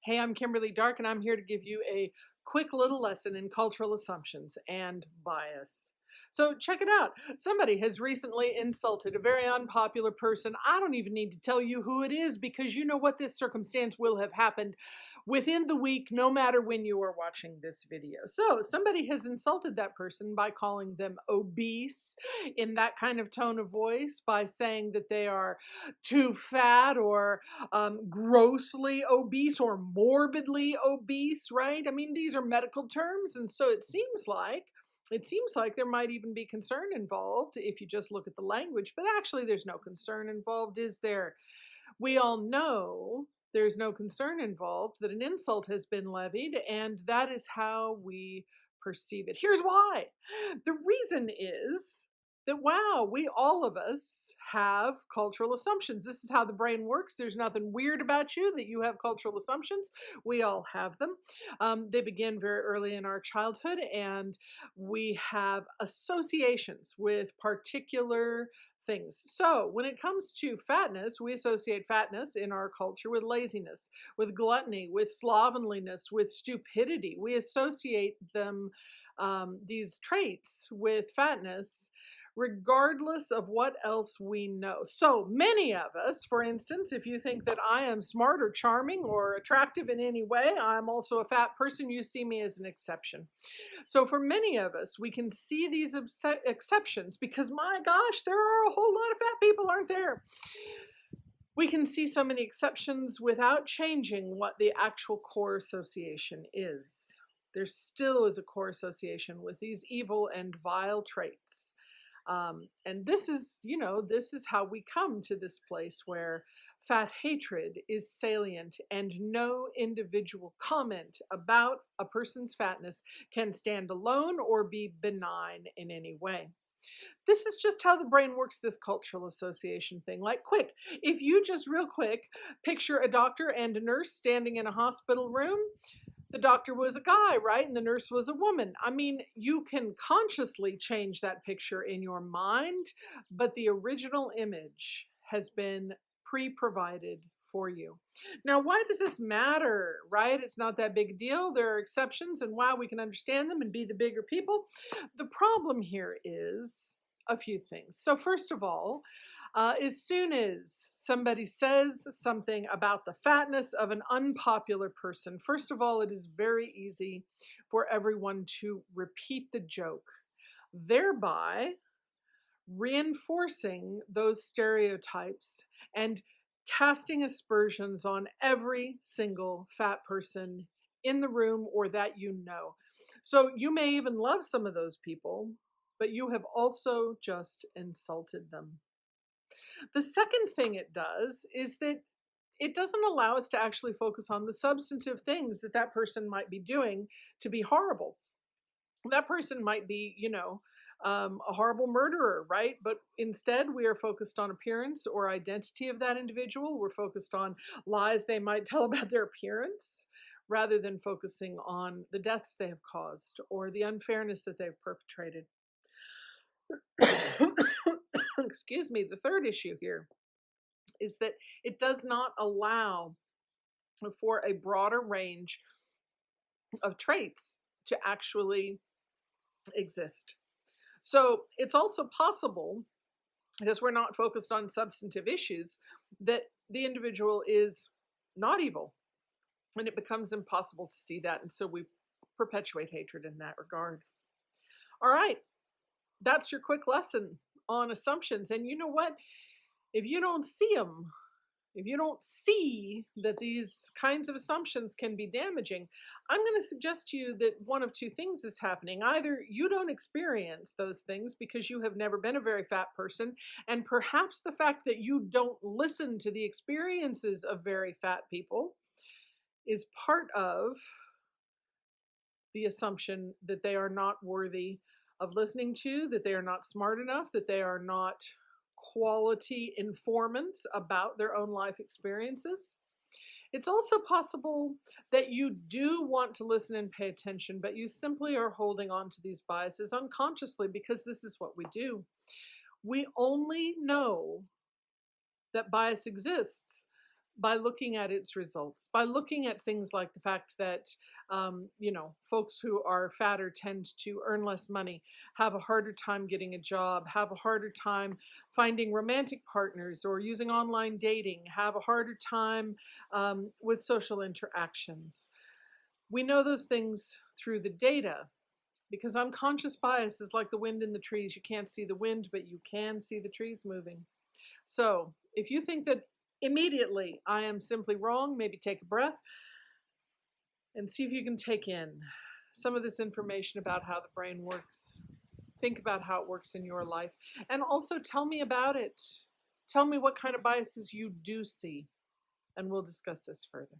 Hey, I'm Kimberly Dark, and I'm here to give you a quick little lesson in cultural assumptions and bias. So, check it out. Somebody has recently insulted a very unpopular person. I don't even need to tell you who it is because you know what this circumstance will have happened within the week, no matter when you are watching this video. So, somebody has insulted that person by calling them obese in that kind of tone of voice, by saying that they are too fat or grossly obese or morbidly obese, right? I mean, these are medical terms, and so it seems like there might even be concern involved if you just look at the language, but actually there's no concern involved, is there? We all know there's no concern involved, that an insult has been levied, and that is how we perceive it. Here's why. The reason is that, wow, we all of us have cultural assumptions. This is how the brain works. There's nothing weird about you that you have cultural assumptions. We all have them. They begin very early in our childhood, and we have associations with particular things. So, when it comes to fatness, we associate fatness in our culture with laziness, with gluttony, with slovenliness, with stupidity. We associate these traits with fatness regardless of what else we know. So many of us, for instance, if you think that I am smart or charming or attractive in any way, I'm also a fat person, you see me as an exception. So for many of us, we can see these exceptions because, my gosh, there are a whole lot of fat people, aren't there? We can see so many exceptions without changing what the actual core association is. There still is a core association with these evil and vile traits. And this is how we come to this place where fat hatred is salient, and no individual comment about a person's fatness can stand alone or be benign in any way. This is just how the brain works, this cultural association thing. Like, quick, if you just real quick picture a doctor and a nurse standing in a hospital room, the doctor was a guy, right? And the nurse was a woman. I mean, you can consciously change that picture in your mind, but the original image has been pre-provided for you. Now, why does this matter, right? It's not that big a deal. There are exceptions, and wow, we can understand them and be the bigger people. The problem here is a few things. So first of all, as soon as somebody says something about the fatness of an unpopular person, first of all, it is very easy for everyone to repeat the joke, thereby reinforcing those stereotypes and casting aspersions on every single fat person in the room or that you know. So you may even love some of those people, but you have also just insulted them. The second thing it does is that it doesn't allow us to actually focus on the substantive things that that person might be doing to be horrible. That person might be, a horrible murderer, right? But instead, we are focused on appearance or identity of that individual. We're focused on lies they might tell about their appearance rather than focusing on the deaths they have caused or the unfairness that they've perpetrated. Excuse me. The third issue here is that it does not allow for a broader range of traits to actually exist. So it's also possible, because we're not focused on substantive issues, that the individual is not evil, and it becomes impossible to see that, and so we perpetuate hatred in that regard. All right, that's your quick lesson on assumptions. And you know what? If you don't see them, if you don't see that these kinds of assumptions can be damaging, I'm going to suggest to you that one of two things is happening. Either you don't experience those things because you have never been a very fat person, and perhaps the fact that you don't listen to the experiences of very fat people is part of the assumption that they are not worthy of listening to, that they are not smart enough, that they are not quality informants about their own life experiences. It's also possible that you do want to listen and pay attention, but you simply are holding on to these biases unconsciously because this is what we do. We only know that bias exists by looking at its results, by looking at things like the fact that, folks who are fatter tend to earn less money, have a harder time getting a job, have a harder time finding romantic partners or using online dating, have a harder time with social interactions. We know those things through the data because unconscious bias is like the wind in the trees. You can't see the wind, but you can see the trees moving. So if you think that immediately I am simply wrong, maybe take a breath and see if you can take in some of this information about how the brain works. Think about how it works in your life. And also tell me about it. Tell me what kind of biases you do see, and we'll discuss this further.